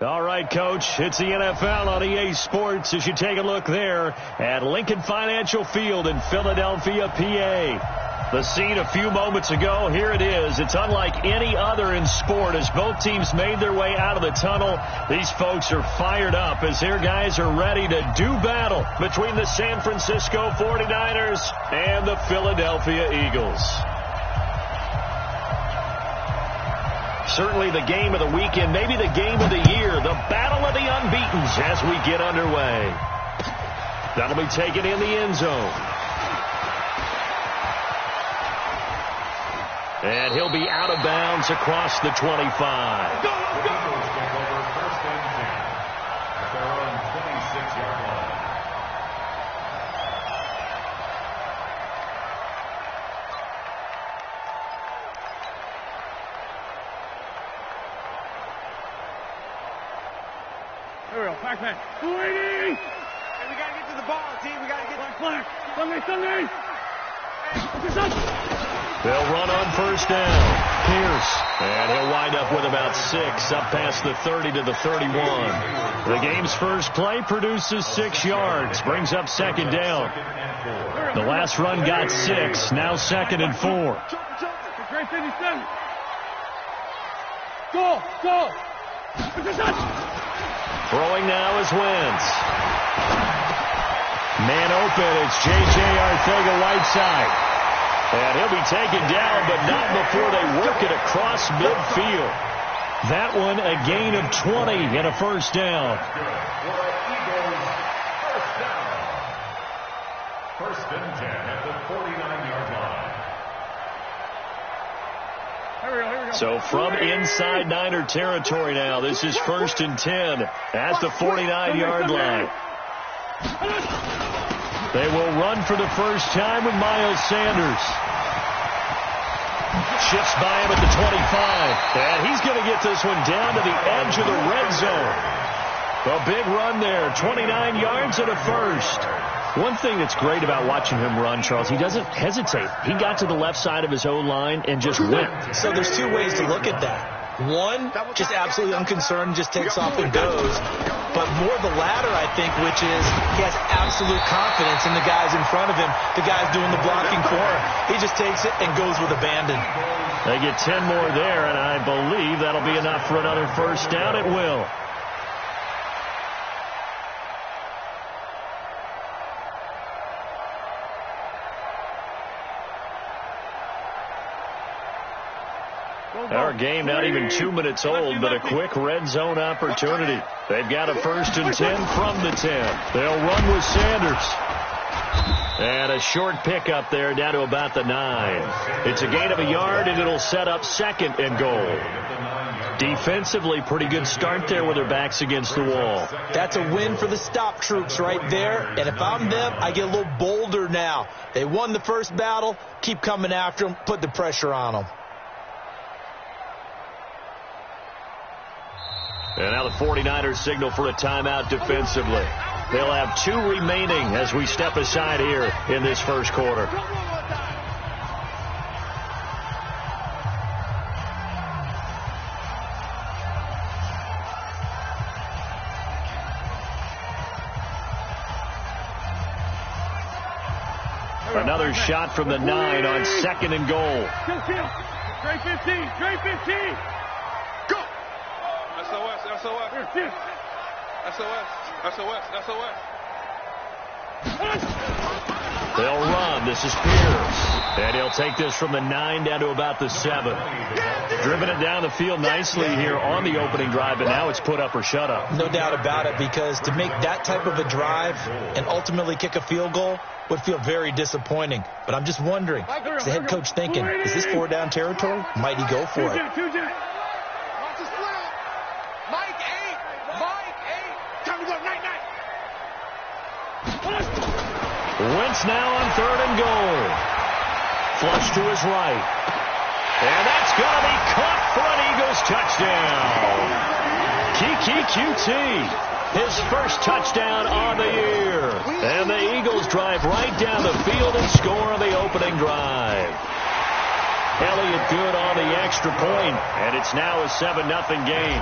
All right, Coach, it's the NFL on EA Sports as you take a look there at Lincoln Financial Field in Philadelphia, PA. The scene a few moments ago, here it is. It's unlike any other in sport as both teams made their way out of the tunnel. These folks are fired up as their guys are ready to do battle between the San Francisco 49ers and the Philadelphia Eagles. Certainly the game of the weekend, maybe the game of the year, the battle of the unbeatens as we get underway. That'll be taken in the end zone. And he'll be out of bounds across the 25. Go! First and 10 at their own 26-yard line. Backman. 280. Hey, we got to get to the ball, team. We got to get to flag. Sunday. They'll run on first down. Pierce. And he'll wind up with about 6 up past the 30 to the 31. The game's first play produces 6 yards. Brings up second down. The last run got 6. Now second and 4. Great 57. Go. Throwing now is Wentz. Man open, it's J.J. Arcega-Whiteside. And he'll be taken down, but not before they work it across midfield. That one a gain of 20 and a first down. First and 10 at the 49-yard line. So from inside Niner territory now, this is first and 10 at the 49-yard line. They will run for the first time with Miles Sanders. Shifts by him at the 25. And he's going to get this one down to the edge of the red zone. A big run there, 29 yards and a first. One thing that's great about watching him run, Charles, he doesn't hesitate. He got to the left side of his own line and just went. So there's 2 ways to look at that. One, just absolutely unconcerned, just takes off and goes. But more the latter, I think, which is he has absolute confidence in the guys in front of him, the guys doing the blocking for him. He just takes it and goes with abandon. They get 10 more there, and I believe that'll be enough for another first down. It will. Our game not even 2 minutes old, but a quick red zone opportunity. They've got a first and 10 from the 10. They'll run with Sanders. And a short pickup there down to about the 9. It's a gain of a yard, and it'll set up second and goal. Defensively, pretty good start there with their backs against the wall. That's a win for the stop troops right there. And if I'm them, I get a little bolder now. They won the first battle. Keep coming after them. Put the pressure on them. And now the 49ers signal for a timeout defensively. They'll have 2 remaining as we step aside here in this first quarter. Another shot from the 9 on second and goal. Trey 15. Go! SOS. They'll run. This is Pierce. And he'll take this from the 9 down to about the 7. Driven it down the field nicely here on the opening drive, but now it's put up or shut up. No doubt about it, because to make that type of a drive and ultimately kick a field goal would feel very disappointing. But I'm just wondering, is the head coach thinking, is this 4-down territory? Might he go for it? Wentz now on third and goal. Flush to his right. And that's going to be caught for an Eagles touchdown. Kiki QT, his first touchdown on the year. And the Eagles drive right down the field and score on the opening drive. Elliott good on the extra point, and it's now a 7-0 game.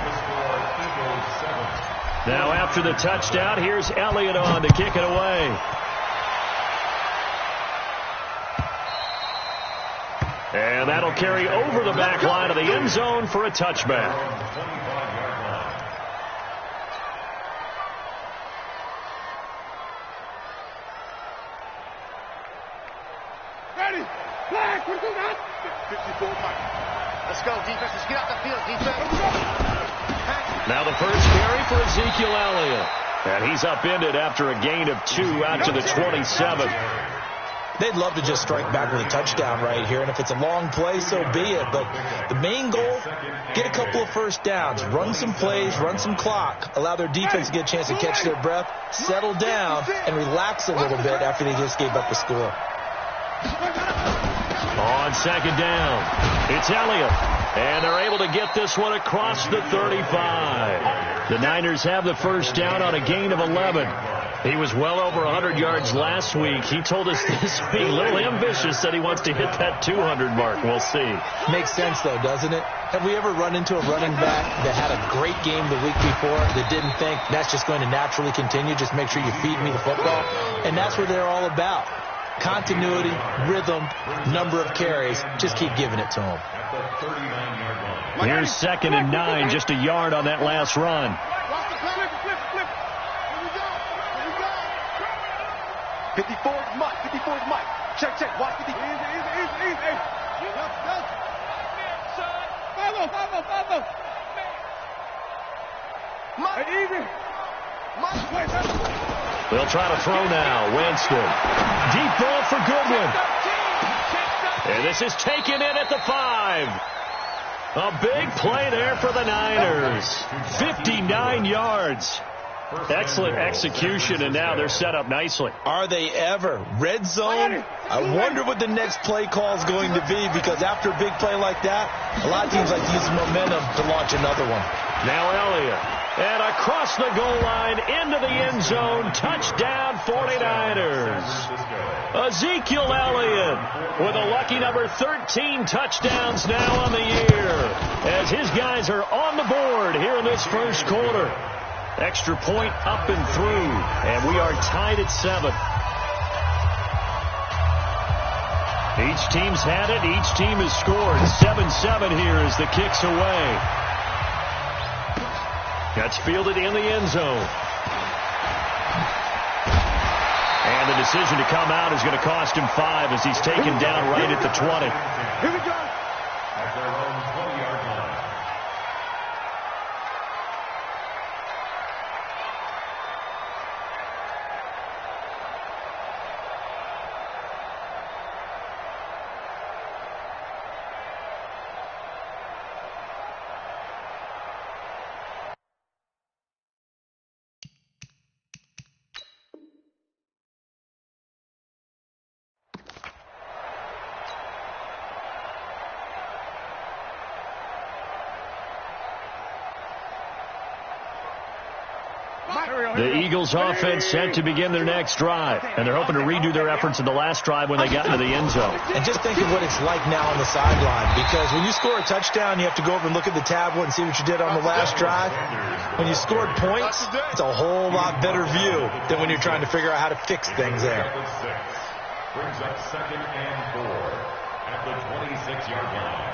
Now after the touchdown, here's Elliott on to kick it away. And that'll carry over the back line of the end zone for a touchback. Ready. Flag. We're going out. 54 Mike. Let's go, defense. Let's get out the field, defense. Now the first carry for Ezekiel Elliott. And he's upended after a gain of 2 out to the 27. They'd love to just strike back with a touchdown right here, and if it's a long play, so be it. But the main goal, get a couple of first downs, run some plays, run some clock, allow their defense to get a chance to catch their breath, settle down, and relax a little bit after they just gave up the score. On second down, it's Elliott, and they're able to get this one across the 35. The Niners have the first down on a gain of 11. He was well over 100 yards last week. He told us this week, a little ambitious, that he wants to hit that 200 mark. We'll see. Makes sense, though, doesn't it? Have we ever run into a running back that had a great game the week before that didn't think that's just going to naturally continue? Just make sure you feed me the football. And that's what they're all about. Continuity, rhythm, number of carries. Just keep giving it to them. Here's 2nd and 9, just a yard on that last run. 54 is Mike. 54 is Mike. Check. Watch 50. Easy. Follow. Mike. Easy. They'll try to throw now. Winston. Deep ball for Goodwin. And this is taken in at the 5. A big play there for the Niners. 59 yards. Excellent execution, and now they're set up nicely. Are they ever? Red zone? I wonder what the next play call is going to be, because after a big play like that, a lot of teams like to use the momentum to launch another one. Now Elliott. And across the goal line into the end zone. Touchdown 49ers. Ezekiel Elliott with a lucky number 13 touchdowns now on the year, as his guys are on the board here in this first quarter. Extra point up and through, and we are tied at 7. Each team's had it. Each team has scored. 7-7 here as the kick's away. That's fielded in the end zone. And the decision to come out is going to cost him 5 as he's taken down right at the 20. Here we go. At their own 20-yard line. The Eagles offense set to begin their next drive, and they're hoping to redo their efforts in the last drive when they got into the end zone. And just think of what it's like now on the sideline, because when you score a touchdown, you have to go over and look at the tablet and see what you did on the last drive. When you scored points, it's a whole lot better view than when you're trying to figure out how to fix things there. Brings up 2nd and 4 at the 26-yard line.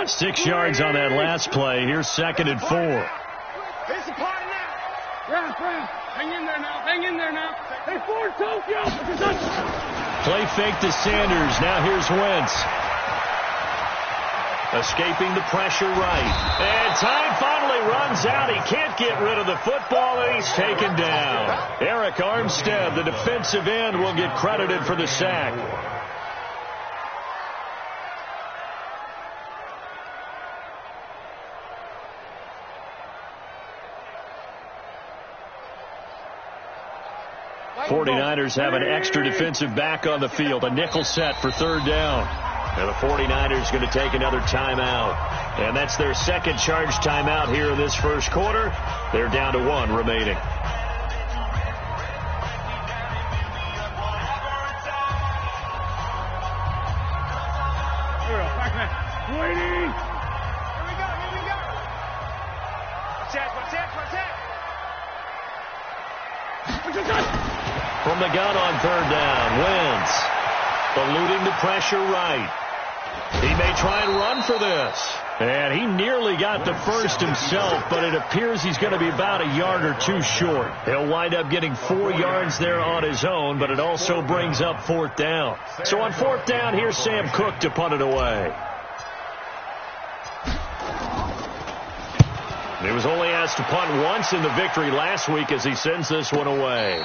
6 yards on that last play. Here's 2nd and 4. It's a party now. Brown. Hang in there now. Hey, Ford, Tokyo. Play fake to Sanders. Now here's Wentz. Escaping the pressure right. And time finally runs out. He can't get rid of the football, and he's taken down. Eric Armstead, the defensive end, will get credited for the sack. '49ers have an extra defensive back on the field, a nickel set for 3rd down. And the 49ers going to take another timeout. And that's their second charge timeout here in this first quarter. They're down to 1 remaining. Waiting. Here we go. From the gun on third down. Wins. Eluding the pressure right. He may try and run for this. And he nearly got the first himself, but it appears he's going to be about a yard or two short. He'll wind up getting 4 yards there on his own, but it also brings up fourth down. So on fourth down, here's Sam Cook to punt it away. He was only asked to punt once in the victory last week as he sends this one away.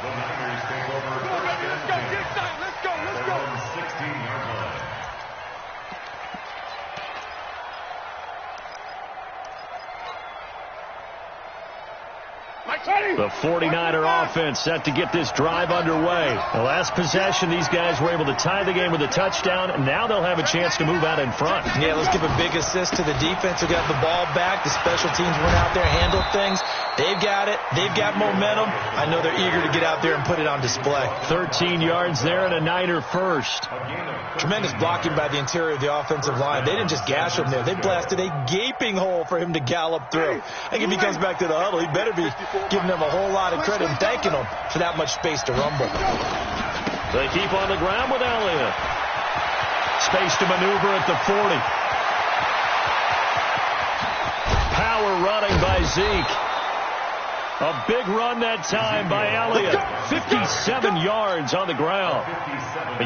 The Niners take over first and 10. Let's go. Their own 16-yard line. The 49er offense set to get this drive underway. The last possession, these guys were able to tie the game with a touchdown, and now they'll have a chance to move out in front. Yeah, let's give a big assist to the defense who got the ball back. The special teams went out there, handled things. They've got it. They've got momentum. I know they're eager to get out there and put it on display. 13 yards there and a Niner first. Tremendous blocking by the interior of the offensive line. They didn't just gash him there. They blasted a gaping hole for him to gallop through. I think if he comes back to the huddle, he better be giving them a whole lot of credit and thanking them for that much space to rumble. They keep on the ground with Elliott. Space to maneuver at the 40. Power running by Zeke. A big run that time by Elliott. 57 yards on the ground.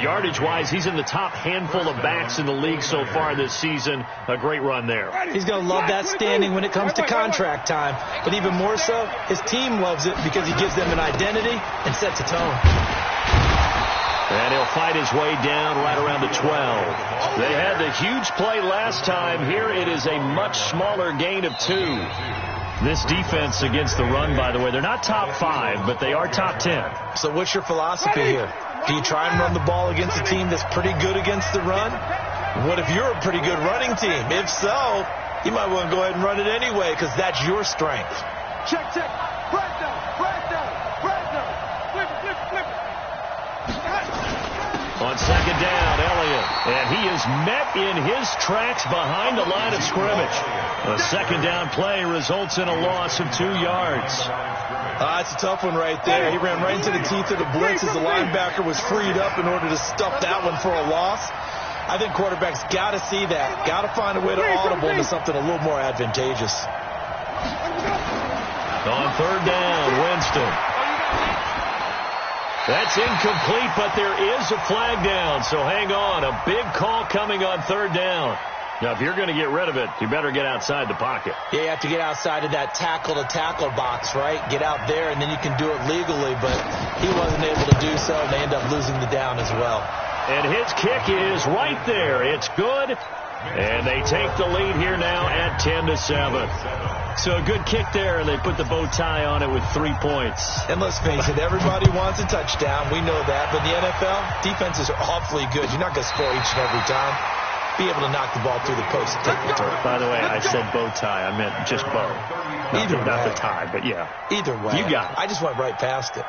Yardage-wise, he's in the top handful of backs in the league so far this season. A great run there. He's going to love that standing when it comes to contract time. But even more so, his team loves it because he gives them an identity and sets a tone. And he'll fight his way down right around the 12. They had the huge play last time. Here it is a much smaller gain of 2. This defense against the run, by the way, they're not top 5, but they are top 10. So what's your philosophy here? Do you try and run the ball against a team that's pretty good against the run? What if you're a pretty good running team? If so, you might want to go ahead and run it anyway because that's your strength. Check. Breakdown. Flip. On second down, Elliott. And he is met in his tracks behind the line of scrimmage. A second down play results in a loss of 2 yards. That's a tough one right there. He ran right into the teeth of the blitz as the linebacker was freed up in order to stuff that one for a loss. I think quarterbacks got to see that. Got to find a way to audible into something a little more advantageous. On third down, Winston. That's incomplete, but there is a flag down, so hang on. A big call coming on third down. Now, if you're going to get rid of it, you better get outside the pocket. Yeah, you have to get outside of that tackle-to-tackle box, right? Get out there, and then you can do it legally, but he wasn't able to do so, and they end up losing the down as well. And his kick is right there. It's good, and they take the lead here now at 10-7. So a good kick there, and they put the bow tie on it with 3 points. And let's face it, everybody wants a touchdown. We know that. But in the NFL, defenses are awfully good. You're not going to score each and every time. Be able to knock the ball through the post and take the turn. By the way, I said bow tie. I meant just bow. Not the tie, but yeah. Either way. You got it. I just went right past it.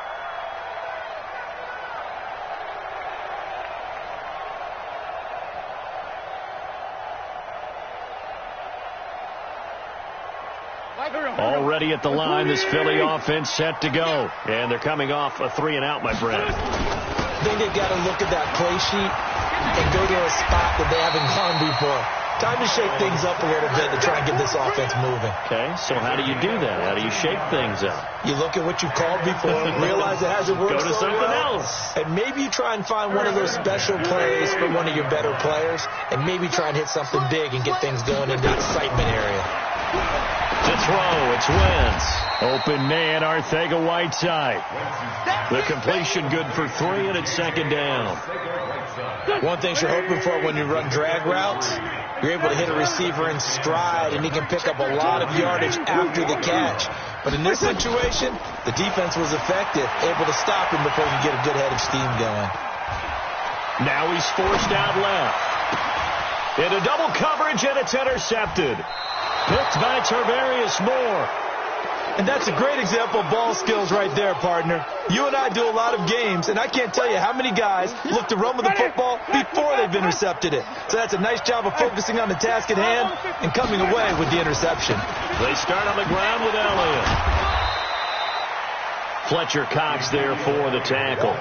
Already at the line, this Philly offense set to go. And they're coming off a 3-and-out, my friend. I think they've got to look at that play sheet and go to a spot that they haven't gone before. Time to shake things up a little bit to try and get this offense moving. Okay, so how do you do that? How do you shake things up? You look at what you called before, realize it hasn't worked. Go to something else. And maybe you try and find one of those special plays from one of your better players, and maybe try and hit something big and get things going in the excitement area. To throw, it's Wentz. Open man, Arcega-Whiteside. The completion good for 3, and it's second down. One thing you're hoping for when you run drag routes, you're able to hit a receiver in stride, and he can pick up a lot of yardage after the catch. But in this situation, the defense was effective, able to stop him before he could get a good head of steam going. Now he's forced out left. Into double coverage, and it's intercepted. Picked by Tarvarius Moore. And that's a great example of ball skills right there, partner. You and I do a lot of games, and I can't tell you how many guys look to run with the football before they've intercepted it. So that's a nice job of focusing on the task at hand and coming away with the interception. They start on the ground with Elliott. Fletcher Cox there for the tackle.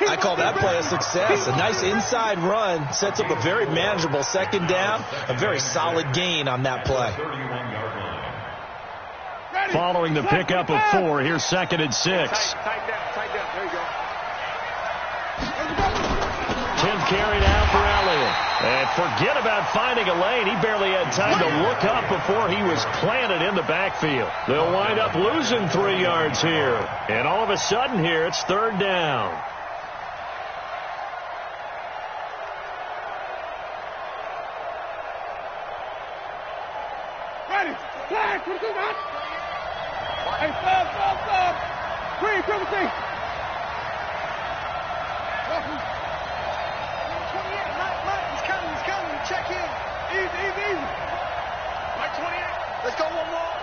I call that play a success. A nice inside run sets up a very manageable second down, a very solid gain on that play. Following the pickup of 4, here's 2nd and 6. Tight down. There you go. 10th carry down for Elliott. And forget about finding a lane. He barely had time to look up before he was planted in the backfield. They'll wind up losing 3 yards here. And all of a sudden here, it's 3rd down. Ready. Flag. What is that? Hey, stop. Green, triple T. 28, Mike, he's coming. Check in. Easy. Mike 28. Let's go one more.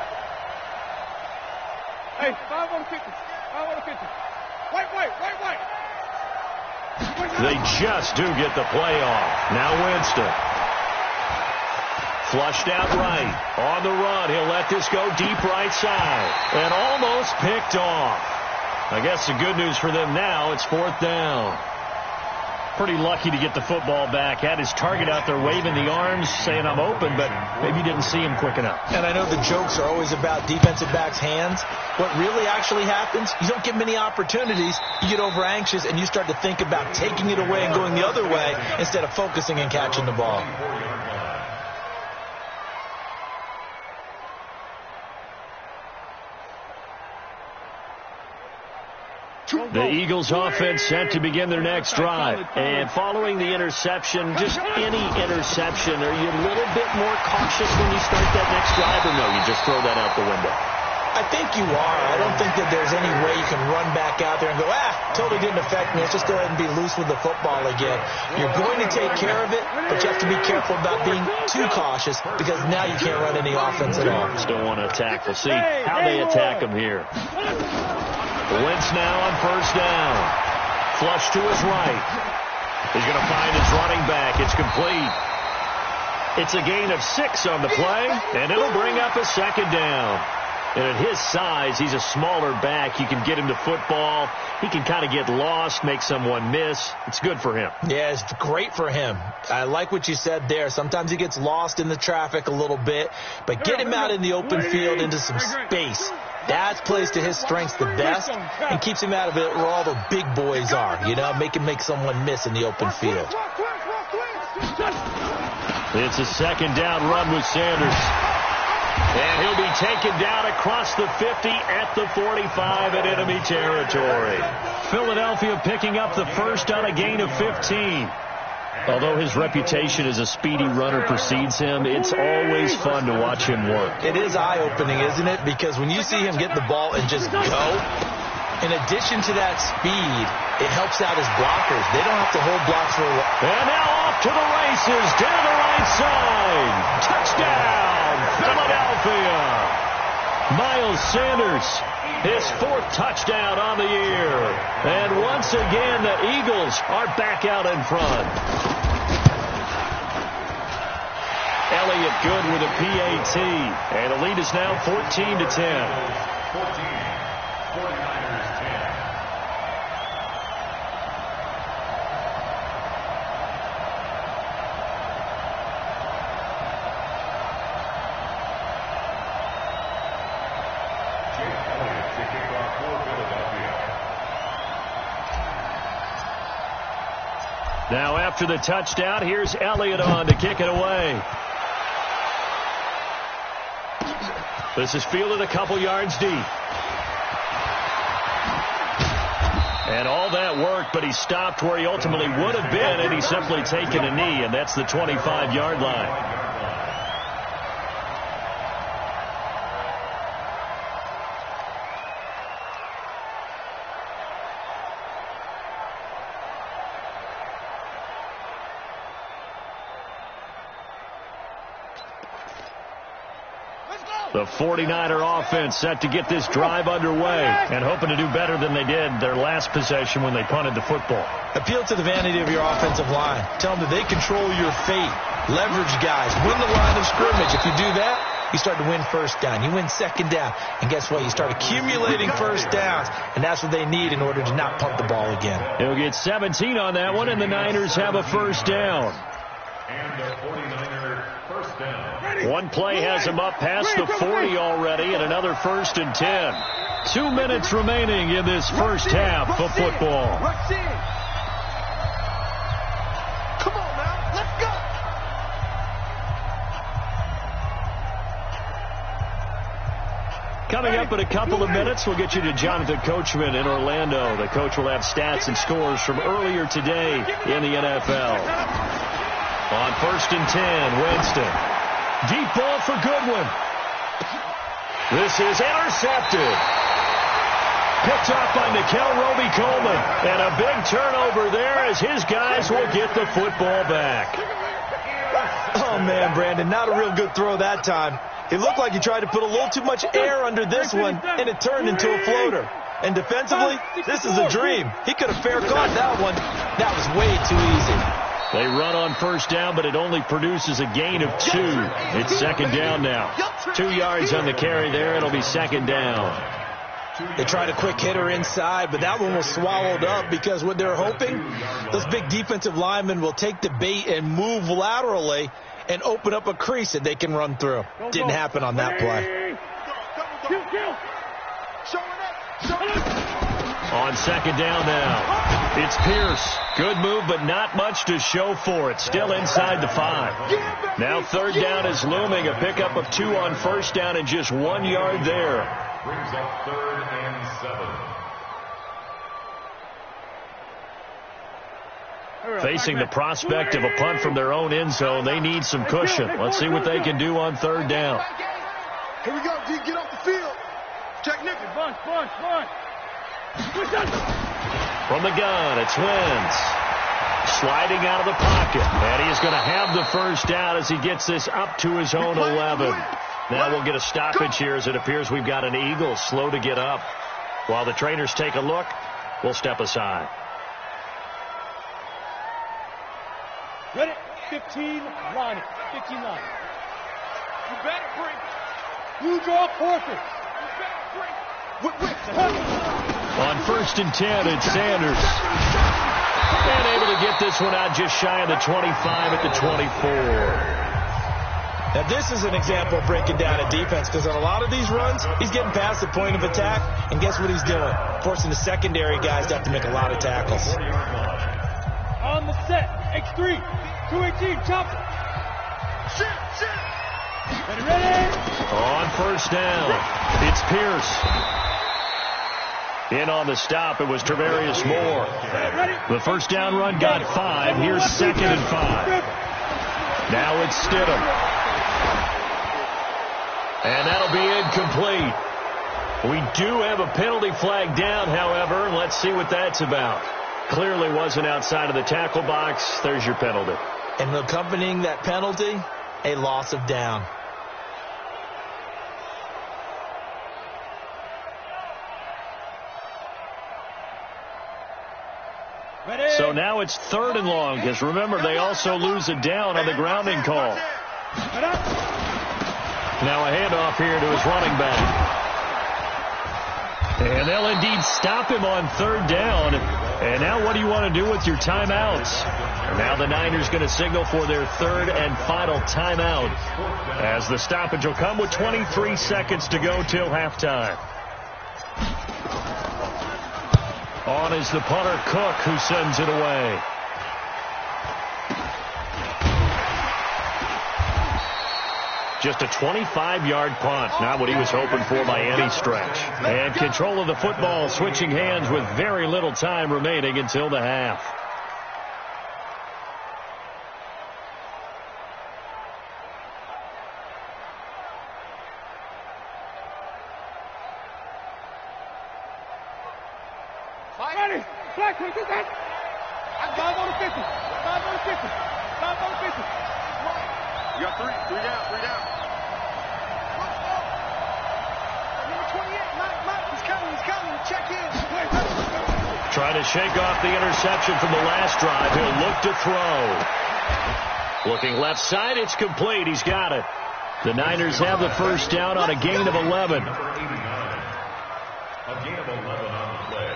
Hey, 5 on 50. White. They just do get the play off. Now Winston. Flushed out right. On the run. He'll let this go deep right side. And almost picked off. I guess the good news for them now, it's 4th down. Pretty lucky to get the football back. Had his target out there waving the arms, saying I'm open, but maybe didn't see him quick enough. And I know the jokes are always about defensive backs' hands. What really actually happens, you don't get many opportunities. You get over anxious, and you start to think about taking it away and going the other way instead of focusing and catching the ball. The Eagles offense set to begin their next drive. And following the interception, just any interception, are you a little bit more cautious when you start that next drive, or no, you just throw that out the window? I think you are. I don't think that there's any way you can run back out there and go, totally didn't affect me. Let's just go ahead and be loose with the football again. You're going to take care of it, but you have to be careful about being too cautious because now you can't run any offense at all. Still want to attack. We'll see how they attack them here. Wentz now on 1st down. Flush to his right. He's going to find his running back. It's complete. It's a gain of 6 on the play, and it'll bring up a 2nd down. And at his size, he's a smaller back. You can get him to football. He can kind of get lost, make someone miss. It's good for him. Yeah, it's great for him. I like what you said there. Sometimes he gets lost in the traffic a little bit, but get him out in the open field into some space. That plays to his strengths the best and keeps him out of it where all the big boys are. Make him make someone miss in the open field. It's a 2nd down run with Sanders. And he'll be taken down across the 50 at the 45 in enemy territory. Philadelphia picking up the first on a gain of 15. Although his reputation as a speedy runner precedes him, it's always fun to watch him work. It is eye-opening, isn't it? Because when you see him get the ball and just go, in addition to that speed, it helps out his blockers. They don't have to hold blocks for a while. And now off to the races, down the right side. Touchdown, Philadelphia. Miles Sanders, his 4th touchdown on the year. And once again, the Eagles are back out in front. Elliott good with a PAT. And the lead is now 14-10. 49ers 10. Now after the touchdown, here's Elliott on to kick it away. This is fielded a couple yards deep. And all that work, but he stopped where he ultimately would have been, and he's simply taken a knee, and that's the 25-yard line. The 49er offense set to get this drive underway and hoping to do better than they did their last possession when they punted the football. Appeal to the vanity of your offensive line. Tell them that they control your fate. Leverage guys. Win the line of scrimmage. If you do that, you start to win first down. You win second down. And guess what? You start accumulating first downs, and that's what they need in order to not punt the ball again. He'll get 17 on that one, and the Niners have a first down. And the 49er first down. One play has him up past the 40 already, and another 1st and 10. 2 minutes remaining in this first half of football. Come on, man. Let's go. Coming up in a couple of minutes, we'll get you to Jonathan Coachman in Orlando. The coach will have stats and scores from earlier today in the NFL. On 1st and 10, Winston. Deep ball for Goodwin. This is intercepted. Picked off by Nickel Roby-Coleman. And a big turnover there as his guys will get the football back. Oh, man, Brandon, not a real good throw that time. It looked like he tried to put a little too much air under this one, and it turned into a floater. And defensively, this is a dream. He could have fair caught that one. That was way too easy. They run on first down, but it only produces a gain of 2. It's second down now. 2 yards on the carry there. It'll be second down. They tried a quick hitter inside, but that one was swallowed up because what they're hoping, those big defensive linemen will take the bait and move laterally and open up a crease that they can run through. Didn't happen on that play. On second down now, it's Pierce. Good move, but not much to show for it. Still inside the 5. Now third down is looming. A pickup of 2 on first down and just 1 yard there. Brings up 3rd and 7. Facing the prospect of a punt from their own end zone, they need some cushion. Let's see what they can do on third down. Here we go, D. Get off the field. Check Nick. Bunch. From the gun, it's Wentz. Sliding out of the pocket. And he's going to have the first down as he gets this up to his own 11. Now we'll get a stoppage here as it appears we've got an Eagle slow to get up. While the trainers take a look, we'll step aside. Ready? 15 line. 15 line. You better bring. You draw forfeit. You better bring. On 1st and 10, it's Sanders. And able to get this one out just shy of the 25 at the 24. Now, this is an example of breaking down a defense because on a lot of these runs, he's getting past the point of attack, and guess what he's doing? Forcing the secondary guys to have to make a lot of tackles. On the set, X3, 218, chop it. Shit. Ready? On first down, it's Pierce. In on the stop, it was Travarius Moore. The first down run got 5. Here's 2nd and 5. Now it's Stidham. And that'll be incomplete. We do have a penalty flag down, however, and let's see what that's about. Clearly wasn't outside of the tackle box. There's your penalty. And accompanying that penalty, a loss of down. So now it's 3rd and long, because remember, they also lose a down on the grounding call. Now a handoff here to his running back. And they'll indeed stop him on 3rd down. And now what do you want to do with your timeouts? And now the Niners going to signal for their 3rd and final timeout, as the stoppage will come with 23 seconds to go till halftime. On is the punter, Cook, who sends it away. Just a 25-yard punt. Not what he was hoping for by any stretch. And control of the football switching hands with very little time remaining until the half. Ready? Black, get that. 5 on the 50. 5 on the 50. 5 on the 50. You got 3 down. Number 28, Mike, he's coming. Check in. Trying to shake off the interception from the last drive. He'll look to throw. Looking left side, it's complete. He's got it. The Niners have the first down on a gain of 11. Number 89. A gain of 11 on the play.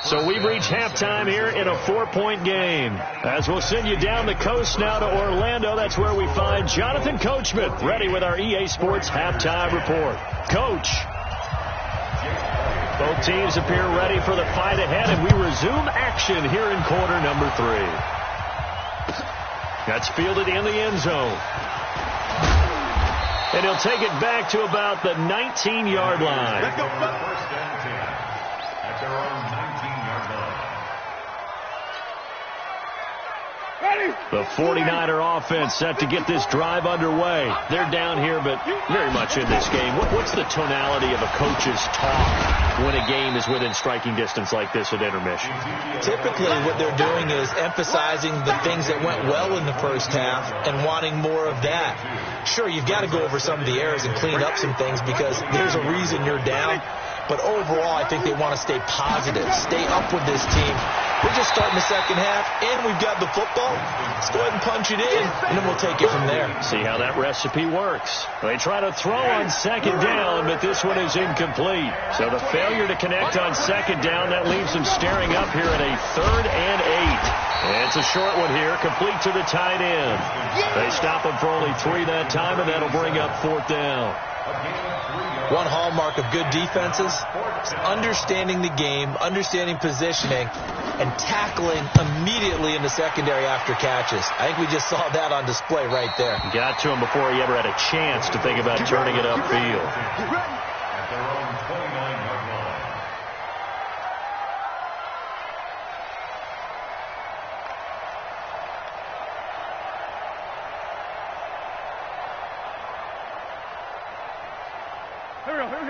So we've reached halftime here in a 4-point game. As we'll send you down the coast now to Orlando, that's where we find Jonathan Coachman ready with our EA Sports halftime report. Coach. Both teams appear ready for the fight ahead, and we resume action here in quarter number 3. That's fielded in the end zone. And he'll take it back to about the 19-yard line. Let's go. First and 10 at their own 19-yard line. The 49er offense set to get this drive underway. They're down here, but very much in this game. What's the tonality of a coach's talk when a game is within striking distance like this at intermission? Typically, what they're doing is emphasizing the things that went well in the first half and wanting more of that. Sure, you've got to go over some of the errors and clean up some things because there's a reason you're down. But overall, I think they want to stay positive, stay up with this team. We're just starting the second half, and we've got the football. Let's go ahead and punch it in, and then we'll take it from there. See how that recipe works. They try to throw on second down, but this one is incomplete. So the failure to connect on second down, that leaves them staring up here at a 3rd and 8. It's a short one here, complete to the tight end. They stop him for only 3 that time, and that'll bring up 4th down. One hallmark of good defenses is understanding the game, understanding positioning, and tackling immediately in the secondary after catches. I think we just saw that on display right there. Got to him before he ever had a chance to think about turning it upfield. At their own 29-yard line.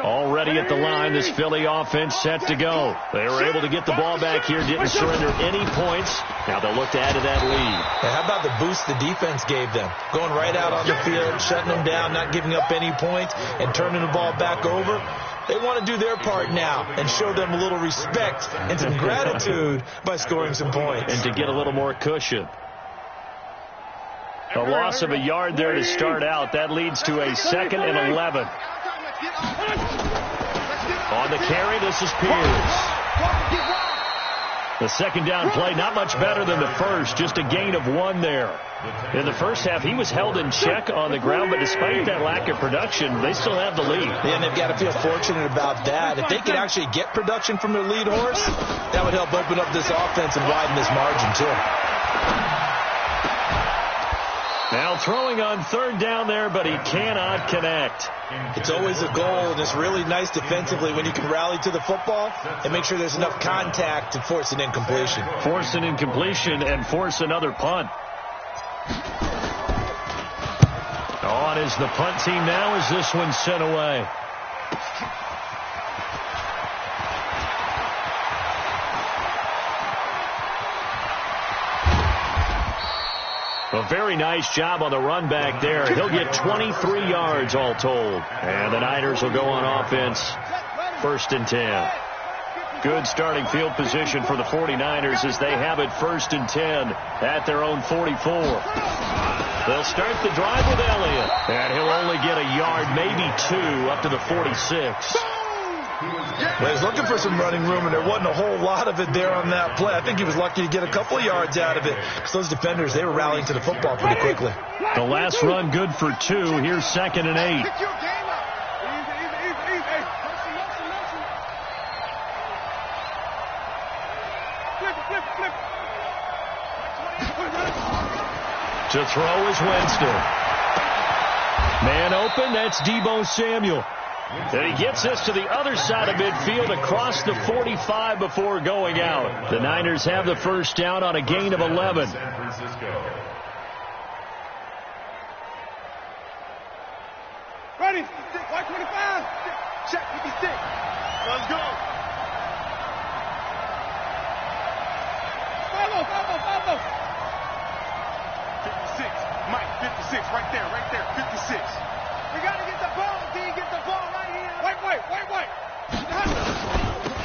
Already at the line, this Philly offense set to go. They were able to get the ball back here, didn't surrender any points. Now they'll look to add to that lead. And how about the boost the defense gave them? Going right out on the field, shutting them down, not giving up any points, and turning the ball back over. They want to do their part now and show them a little respect and some gratitude by scoring some points. And to get a little more cushion. A loss of a yard there to start out. That leads to a 2nd and 11. On the carry, this is Pierce. The second down play, not much better than the first, just a gain of 1 there. In the first half, he was held in check on the ground, but despite that lack of production, they still have the lead. Yeah, and they've got to feel fortunate about that. If they could actually get production from their lead horse, that would help open up this offense and widen this margin, too. Now throwing on 3rd down there, but he cannot connect. It's always a goal, and it's really nice defensively when you can rally to the football and make sure there's enough contact to force an incompletion. Force an incompletion and force another punt. On is the punt team now as this one's sent away. A very nice job on the run back there. He'll get 23 yards all told. And the Niners will go on offense. 1st and 10. Good starting field position for the 49ers as they have it 1st and 10 at their own 44. They'll start the drive with Elliott. And he'll only get a yard, maybe 2, up to the 46. Well, he was looking for some running room, and there wasn't a whole lot of it there on that play. I think he was lucky to get a couple of yards out of it because those defenders, they were rallying to the football pretty quickly. The last run good for 2. Here's 2nd and 8. To throw is Winston. Man open, that's Deebo Samuel. And he gets this to the other side of midfield across the 45 before going out. The Niners have the first down on a gain of 11. San Francisco. Ready? 125. Check with the stick. Let's go. Follow. 56. Mike, 56. Right there. 56. We got to get the ball, D. Get the ball right here. Wait.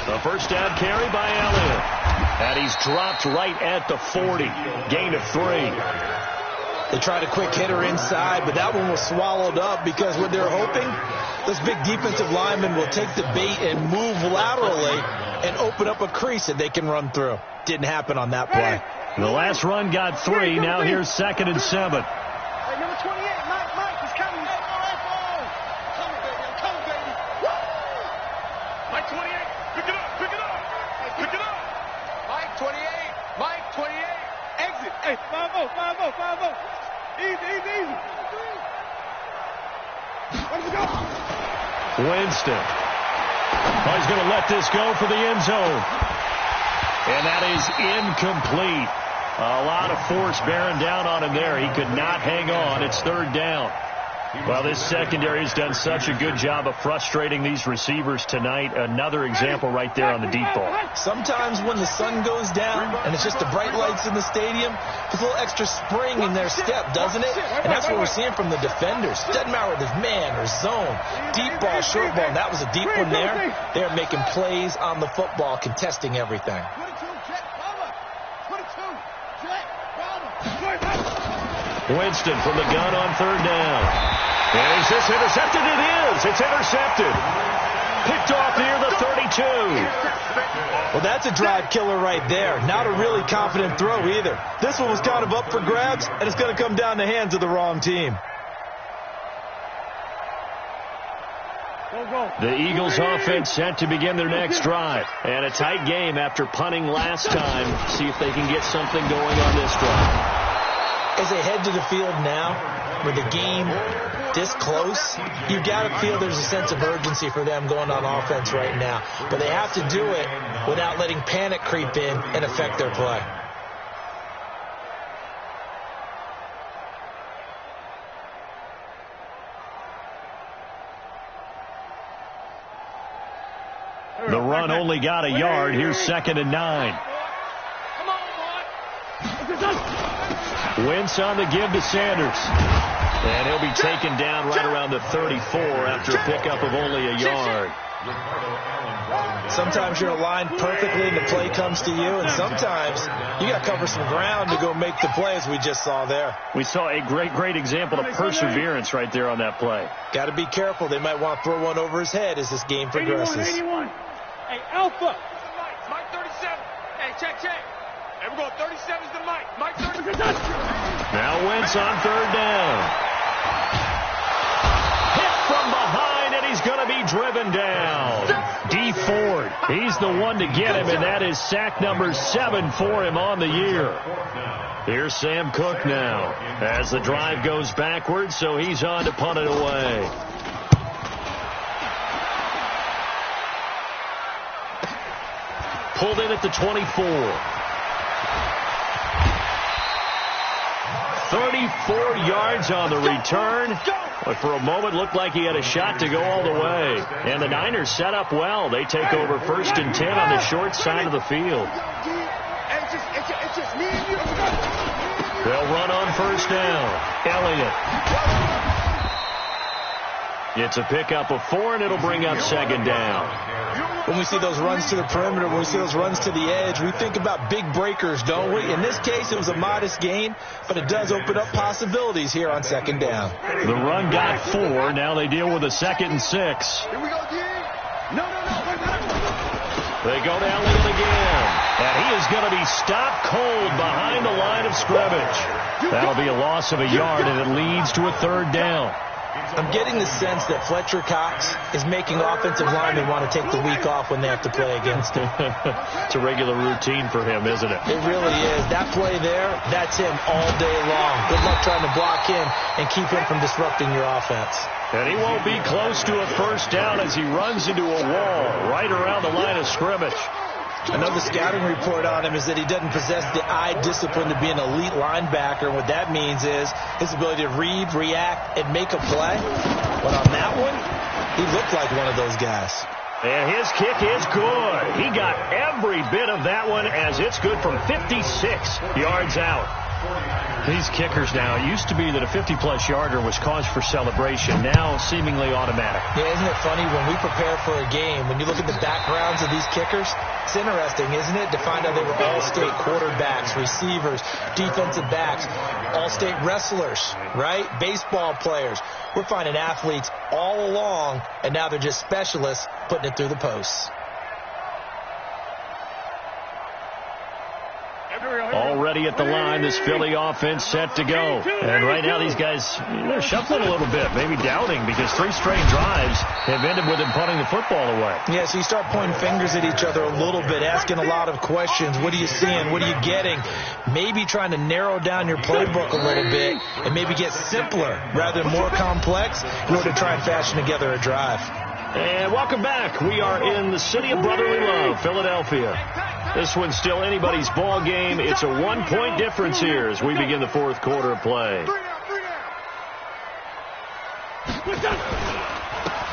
The first down carry by Elliott. And he's dropped right at the 40. Gain of 3. They tried a quick hitter inside, but that one was swallowed up because what they're hoping, those big defensive linemen will take the bait and move laterally and open up a crease that they can run through. Didn't happen on that play. The last run got 3. Now here's 2nd and 7. Hey, number 28, Mike, he's coming. Coming, baby, I'm coming, baby. Woo! Mike 28, pick it up, pick it up, pick it up. Mike 28, exit. Hey, 5-0. Easy. Where's it go? Winston. Oh, he's going to let this go for the end zone. And that is incomplete. A lot of force bearing down on him there. He could not hang on. It's 3rd down. Well, this secondary has done such a good job of frustrating these receivers tonight. Another example right there on the deep ball. Sometimes when the sun goes down and it's just the bright lights in the stadium, there's a little extra spring in their step, doesn't it? And that's what we're seeing from the defenders. Doesn't matter whether it's man or zone, deep ball, short ball. And that was a deep one there. They're making plays on the football, contesting everything. 22, jet, bomber. Winston from the gun on 3rd down. And is this intercepted? It is. It's intercepted. Picked off near the 32. Well, that's a drive killer right there. Not a really confident throw either. This one was kind of up for grabs, and it's going to come down the hands of the wrong team. The Eagles offense set to begin their next drive. And a tight game after punting last time. See if they can get something going on this drive. As they head to the field now, with the game this close, you've got to feel there's a sense of urgency for them going on offense right now. But they have to do it without letting panic creep in and affect their play. The run only got a yard. Here's 2nd and 9. Wentz on the give to Sanders. And he'll be taken down right around the 34 after a pickup of only a yard. Sometimes you're aligned perfectly and the play comes to you, and sometimes you got to cover some ground to go make the play, as we just saw there. We saw a great example of perseverance right there on that play. Got to be careful. They might want to throw one over his head as this game progresses. 81. Hey, Alpha. Mike 37. Hey, check. Hey, we're going 37's to Mike. Mike 37. Now Wentz on 3rd down. Hit from behind, and he's going to be driven down. D. Ford, he's the one to get him, and that is sack number 7 for him on the year. Here's Sam Cook now as the drive goes backwards, so he's on to punt it away. Pulled in at the 24. 34 yards on the return. But for a moment, looked like he had a shot to go all the way. And the Niners set up well. They take over 1st and 10 on the short side of the field. They'll run on 1st down. Elliott. It's a pickup of 4, and it'll bring up 2nd down. When we see those runs to the perimeter, when we see those runs to the edge, we think about big breakers, don't we? In this case, it was a modest gain, but it does open up possibilities here on 2nd down. The run got 4. Now they deal with a 2nd and 6. Here we go, D. No. They go to Elliott again. And he is going to be stopped cold behind the line of scrimmage. That'll be a loss of a yard, and it leads to a 3rd down. I'm getting the sense that Fletcher Cox is making offensive linemen want to take the week off when they have to play against him. It's a regular routine for him, isn't it? It really is. That play there, that's him all day long. Good luck trying to block him and keep him from disrupting your offense. And he won't be close to a 1st down as he runs into a wall right around the line of scrimmage. Another scouting report on him is that he doesn't possess the eye discipline to be an elite linebacker. And what that means is his ability to read, react, and make a play. But on that one, he looked like one of those guys. And his kick is good. He got every bit of that one as it's good from 56 yards out. These kickers now, it used to be that a 50-plus yarder was cause for celebration. Now seemingly automatic. Yeah, isn't it funny when we prepare for a game, when you look at the backgrounds of these kickers, it's interesting, isn't it, to find out they were all-state quarterbacks, receivers, defensive backs, all-state wrestlers, right? Baseball players. We're finding athletes all along, and now they're just specialists putting it through the posts. Already at the line, this Philly offense set to go. And right now these guys, they're shuffling a little bit, maybe doubting, because 3 straight drives have ended with them punting the football away. Yeah, so you start pointing fingers at each other a little bit, asking a lot of questions. What are you seeing? What are you getting? Maybe trying to narrow down your playbook a little bit and maybe get simpler rather than more complex in order to try and fashion together a drive. And welcome back. We are in the city of brotherly love, Philadelphia. This one's still anybody's ball game. It's a 1-point difference here as we begin the 4th quarter of play.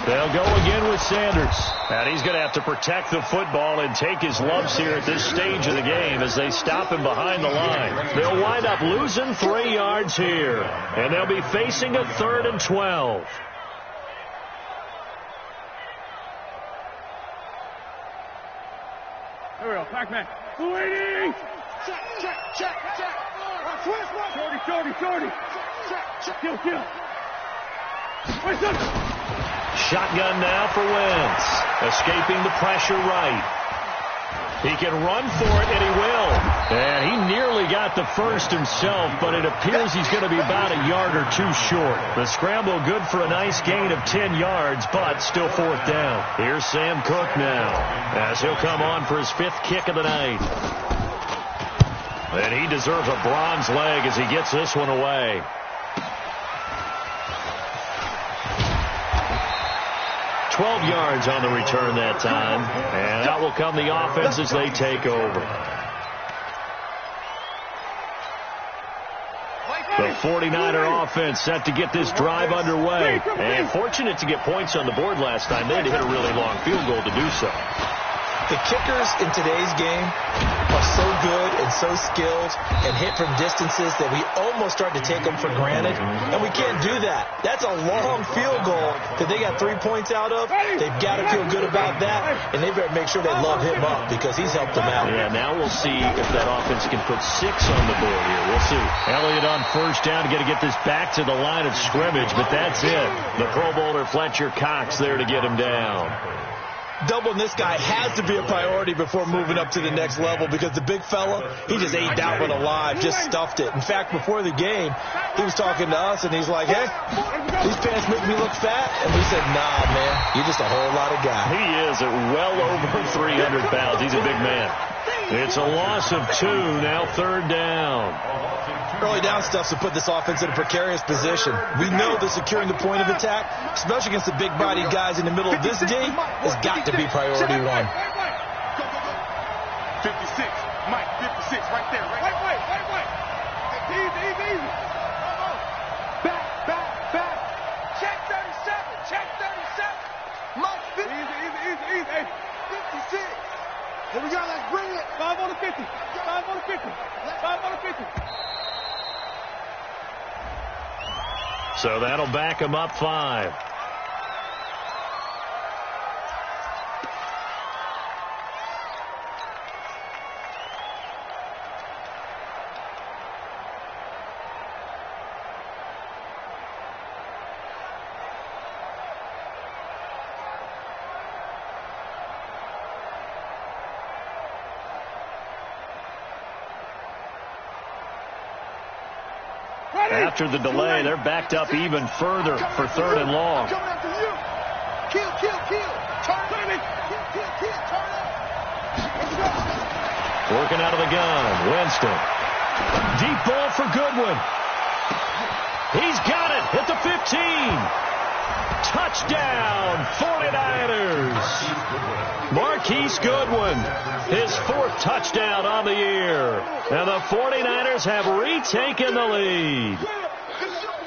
They'll go again with Sanders. And he's going to have to protect the football and take his lumps here at this stage of the game as they stop him behind the line. They'll wind up losing 3 yards here. And they'll be facing a 3rd and 12. Here we go, Pac-Man. 280! Check. Shorty. Kill. Wait, son. Shotgun now for Wentz. Escaping the pressure right. He can run for it, and he will. And he nearly got the first himself, but it appears he's going to be about a yard or 2 short. The scramble good for a nice gain of 10 yards, but still 4th down. Here's Sam Cook now, as he'll come on for his 5th kick of the night. And he deserves a bronze leg as he gets this one away. $12 yards on the return that time. And out will come the offense as they take over. The 49er offense set to get this drive underway. And fortunate to get points on the board last time. They had to hit a really long field goal to do so. The kickers in today's game are so good and so skilled and hit from distances that we almost start to take them for granted, and we can't do that. That's a long field goal that they got 3 points out of. They've got to feel good about that, and they better make sure they love him up because he's helped them out. Yeah, now we'll see if that offense can put 6 on the board here. We'll see. Elliott on 1st down, got to get this back to the line of scrimmage, but that's it. The Pro Bowler Fletcher Cox there to get him down. Doubling this guy has to be a priority before moving up to the next level because the big fella, he just ate that one alive, just stuffed it. In fact, before the game, he was talking to us, and he's like, hey, these pants make me look fat. And we said, nah, man, you're just a whole lot of guy. He is at well over 300 pounds. He's a big man. It's a loss of 2, now 3rd down. Early down stuff's to put this offense in a precarious position. We know that securing the point of attack, especially against the big-bodied guys in the middle of this game, has got to be priority 1. 56. Mike, 56, right there. Wait. Easy. Back. Check 37. Mike, 50. Easy. Hey, 56. Here we go, let's bring it. 5 on the 50. 5 on the 50. So that'll back him up 5. After the delay, they're backed up even further for 3rd and long. Coming after you. Kill. Turn it. Kill. Turn it. Working out of the gun. Winston. Deep ball for Goodwin. He's got it at the 15. Touchdown, 49ers. Marquise Goodwin, his 4th touchdown on the year. And the 49ers have retaken the lead.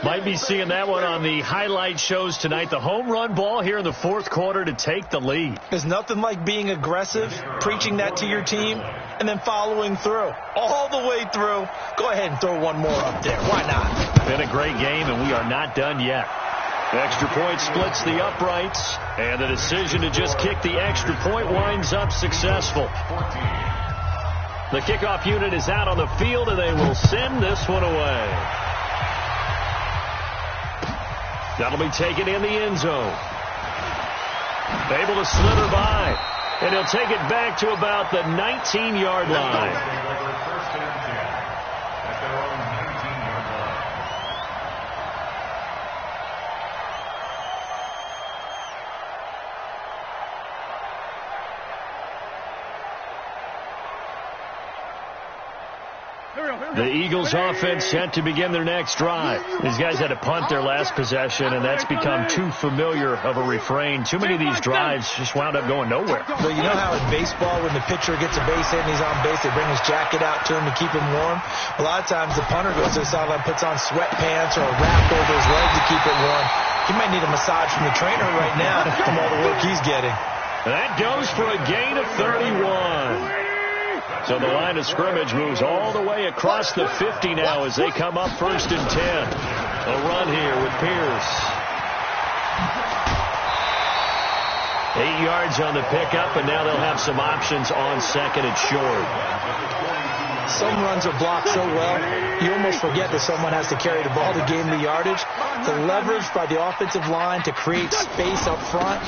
Might be seeing that one on the highlight shows tonight. The home run ball here in the fourth quarter to take the lead. There's nothing like being aggressive, preaching that to your team, and then following through. All the way through. Go ahead and throw one more up there. Why not? Been a great game, and we are not done yet. Extra point splits the uprights, and the decision to just kick the extra point winds up successful. The kickoff unit is out on the field, and they will send this one away. That'll be taken in the end zone. Able to slither by, and he'll take it back to about the 19-yard line. First and 10 at their own 19-yard line. The Eagles offense set to begin their next drive. These guys had to punt their last possession, and that's become too familiar of a refrain. Too many of these drives just wound up going nowhere. But you know how in baseball, when the pitcher gets a base hit and he's on base, they bring his jacket out to him to keep him warm? A lot of times the punter goes to the sideline, puts on sweatpants or a wrap over his leg to keep it warm. He might need a massage from the trainer right now from all the work he's getting. That goes for a gain of 31. So the line of scrimmage moves all the way across the 50 now as they come up first and 10. A run here with Pierce. 8 yards on the pickup, and now they'll have some options on second and short. Some runs are blocked so well, you almost forget that someone has to carry the ball to gain the yardage. The leverage by the offensive line to create space up front,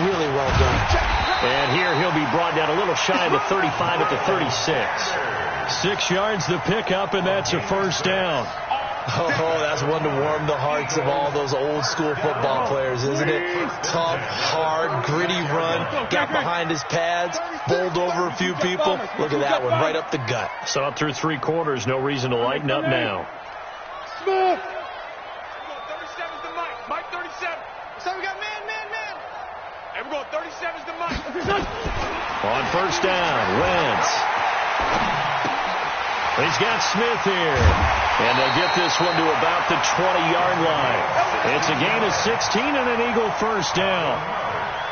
really well done. And here he'll be brought down a little shy of the 35 at the 36. 6 yards the pickup, and that's a first down. Oh, that's one to warm the hearts of all those old school football players, isn't it? Tough, hard, gritty run, got behind his pads, bowled over a few people. Look at that one, right up the gut. Saw it through 3 quarters, no reason to lighten up now. Smith! 37's the Mike. Mike 37. So we got man. And we're going 37's the Mike. On first down, Wentz. He's got Smith here. And they'll get this one to about the 20-yard line. It's a gain of 16 and an Eagle first down.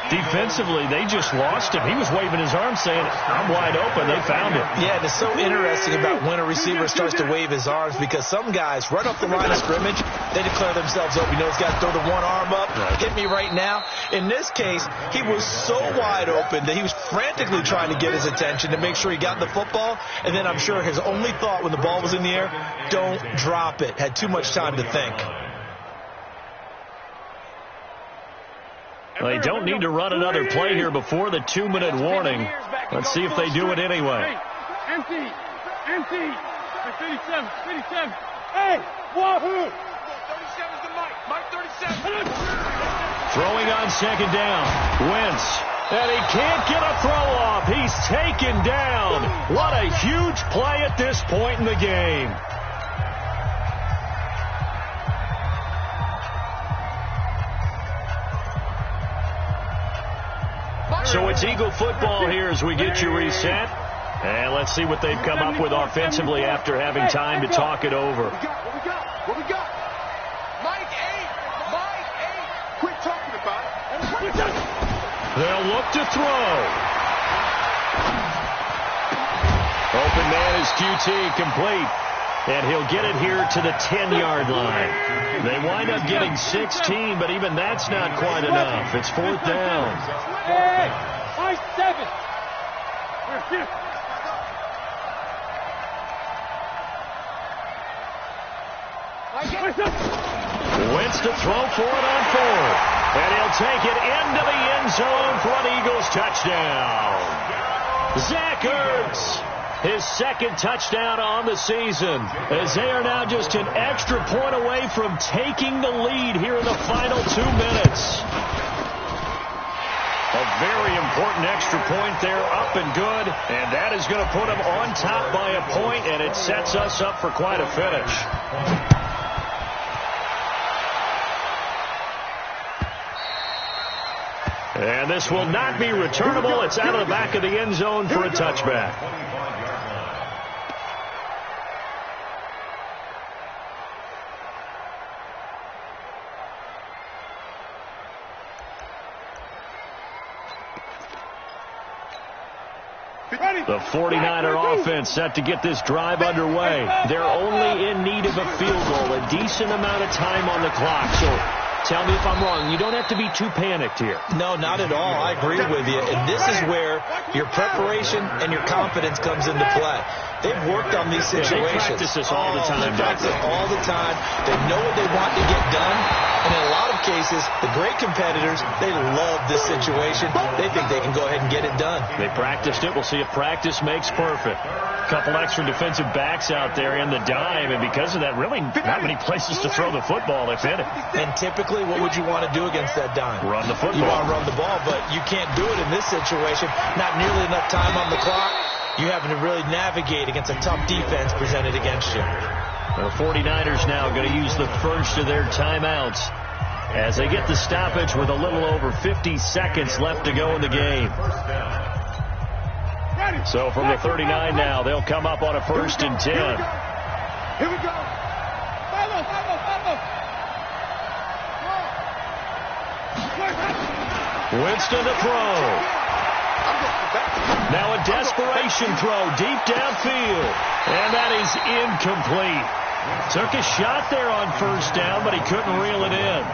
Defensively, they just lost him. He was waving his arm saying, I'm wide open. They found it. Yeah, and it's so interesting about when a receiver starts to wave his arms because some guys right off the line of scrimmage, they declare themselves open. You know, this guy's throw the one arm up, hit me right now. In this case, he was so wide open that he was frantically trying to get his attention to make sure he got the football. And then I'm sure his only thought when the ball was in the air, don't drop it. Had too much time to think. They don't need to run another play here before the 2-minute warning. Let's see if they do it anyway. Empty. 37. Hey, wahoo! 37's the Mike. Mike 37. Throwing on second down. Wentz. And he can't get a throw off. He's taken down. What a huge play at this point in the game. So it's Eagle football here as we get you reset. And let's see what they've come up with offensively after having time to talk it over. What we got? Mike 8. Quit talking about it. They'll look to throw. Open man is QT, complete. And he'll get it here to the 10-yard line. They wind up getting 16, but even that's not quite enough. It's fourth down. Hey, Mike 7. Wentz to throw for it on 4th. And he'll take it into the end zone for an Eagles touchdown. Zach Ertz, his second touchdown on the season, as they are now just an extra point away from taking the lead here in the final 2 minutes. A very important extra point there, up and good, and that is going to put them on top by a point, and it sets us up for quite a finish. And this will not be returnable. It's out of the back of the end zone for a touchback. The 49er offense set to get this drive underway. They're only in need of a field goal, a decent amount of time on the clock. So tell me if I'm wrong. You don't have to be too panicked here. No, not at all. I agree with you. And this is where your preparation and your confidence comes into play. They've worked on these situations. They practice this all the time. They practice all the time. They know what they want to get done. And in a lot of cases, the great competitors, they love this situation. They think they can go ahead and get it done. They practiced it. We'll see if practice makes perfect. A couple extra defensive backs out there in the dime, and because of that, really not many places to throw the football if in it. And typically, what would you want to do against that dime? Run the football. You want to run the ball, but you can't do it in this situation. Not nearly enough time on the clock. You having to really navigate against a tough defense presented against you. The 49ers now going to use the first of their timeouts as they get the stoppage with a little over 50 seconds left to go in the game. So from the 39 now, they'll come up on a 1st and 10. Here we go. Winston to throw. Now a desperation throw deep downfield. And that is incomplete. Took a shot there on 1st down, but he couldn't reel it in.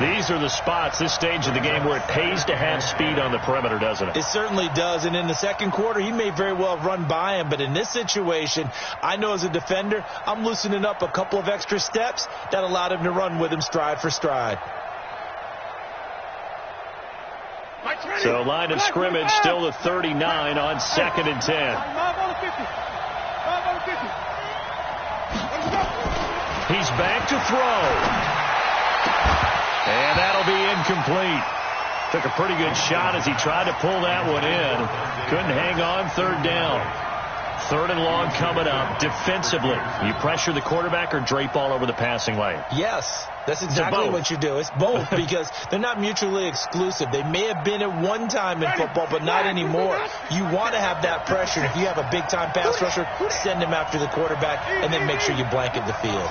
These are the spots, this stage of the game, where it pays to have speed on the perimeter, doesn't it? It certainly does. And in the second quarter, he may very well run by him. But in this situation, I know as a defender, I'm loosening up a couple of extra steps that allowed him to run with him stride for stride. So line of scrimmage still the 39 on 2nd and 10. He's back to throw. And that'll be incomplete. Took a pretty good shot as he tried to pull that one in. Couldn't hang on 3rd down. 3rd and long coming up. Defensively, you pressure the quarterback or drape all over the passing lane? Yes, that's exactly what you do. It's both because they're not mutually exclusive. They may have been at one time in football, but not anymore. You want to have that pressure. If you have a big-time pass rusher, send him after the quarterback and then make sure you blanket the field.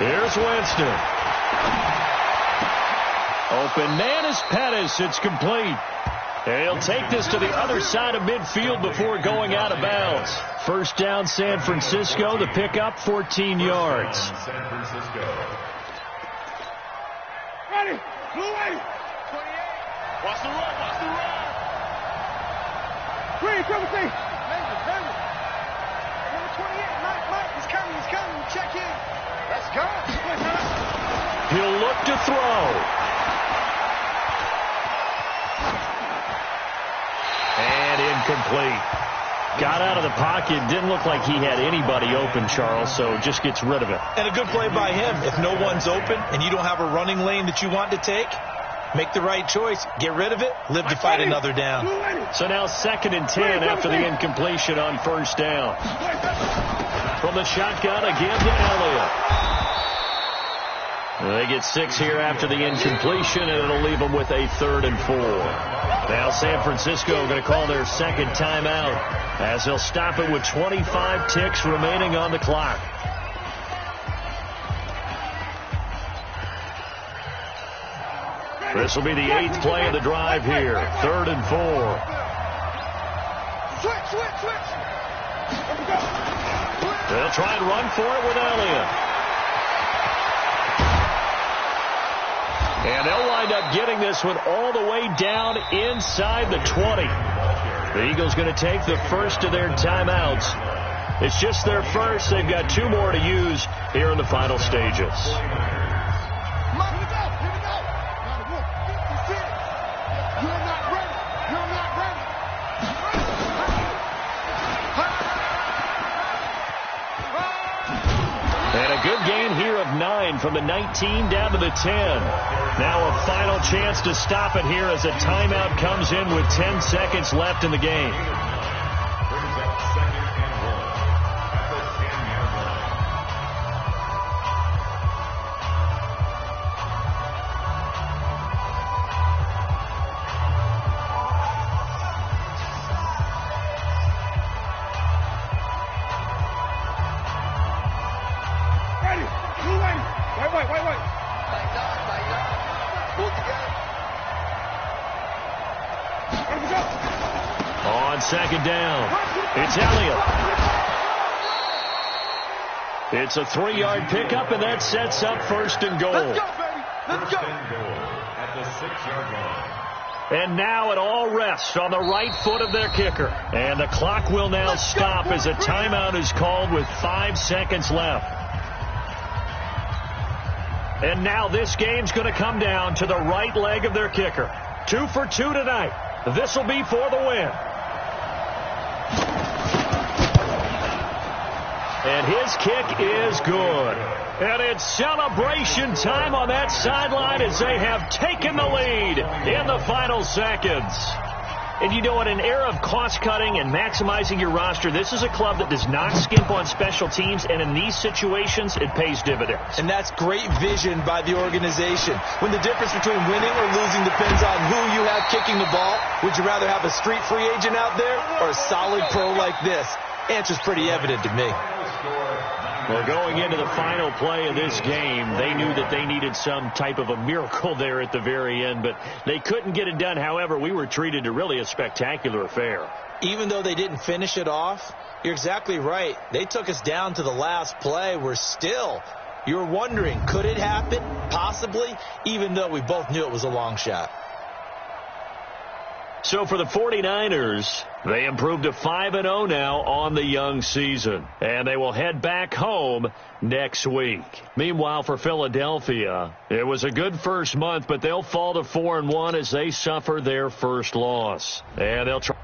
Here's Winston. Open man is Pettis. It's complete. He'll take this to the other side of midfield before going out of bounds. 1st down, San Francisco. The pickup, 14 yards. San Francisco. Ready. Blue ready. 28. Watch the run. Watch the run. Green, come and see. Number 28. Mike. He's coming. He's coming. Check in. Let's go. He'll look to throw. And incomplete. Got out of the pocket. Didn't look like he had anybody open, Charles, so just gets rid of it. And a good play by him. If no one's open and you don't have a running lane that you want to take, make the right choice. Get rid of it. Live to fight another down. So now 2nd and 10 after the incompletion on 1st down. From the shotgun again to Elliott. They get 6 here after the incompletion, and it'll leave them with a 3rd and 4. Now San Francisco going to call their 2nd timeout as they'll stop it with 25 ticks remaining on the clock. This will be the 8th play of the drive here. 3rd and 4. Switch. They'll try and run for it with Elliott. And they'll wind up getting this one all the way down inside the 20. The Eagles going to take the first of their timeouts. It's just their first. They've got 2 more to use here in the final stages. And a good gain here of 9 from the 19 down to the 10. Now a final chance to stop it here as a timeout comes in with 10 seconds left in the game. Brings up 2nd and 1 at the 10-yard line. On second down, it's Elliott. It's a 3-yard pickup, and that sets up first and goal. Let's go, baby. Let's go. First and goal at the 6-yard line. And now it all rests on the right foot of their kicker. And the clock will now stop as a timeout is called with 5 seconds left. And now this game's going to come down to the right leg of their kicker. 2 for 2 tonight. This will be for the win. And his kick is good. And it's celebration time on that sideline as they have taken the lead in the final seconds. And you know, in an era of cost-cutting and maximizing your roster, this is a club that does not skimp on special teams, and in these situations, it pays dividends. And that's great vision by the organization. When the difference between winning or losing depends on who you have kicking the ball, would you rather have a street free agent out there or a solid pro like this? Answer's pretty evident to me. Well, going into the final play of this game, they knew that they needed some type of a miracle there at the very end, but they couldn't get it done. However, we were treated to really a spectacular affair. Even though they didn't finish it off, you're exactly right. They took us down to the last play. You're wondering, could it happen? Possibly, even though we both knew it was a long shot. So for the 49ers, they improved to 5-0 now on the young season. And they will head back home next week. Meanwhile, for Philadelphia, it was a good first month, but they'll fall to 4-1 as they suffer their first loss. And they'll try.